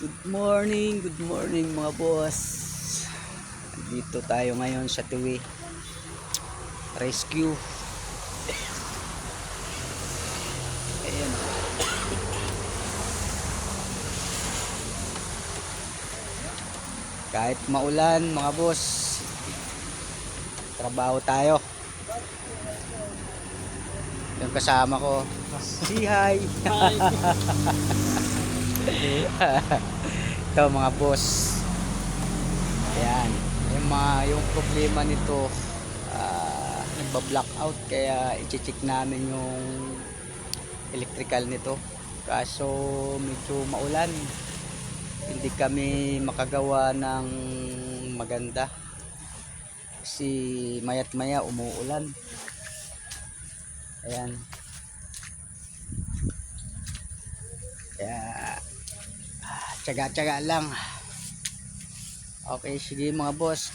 Good morning mga boss. Dito tayo ngayon sa Tiwi Rescue. Ayan. Kahit maulan mga boss, trabaho tayo. Yung kasama ko, si hi. Ito mga boss. Ayan. Yung problema nito, nagba-blackout, kaya i-check namin yung electrical nito. Kaso medyo maulan, hindi kami makagawa ng maganda kasi mayat maya umuulan. Ayan. Kaya tsaga-tsaga lang. Okay, sige mga boss.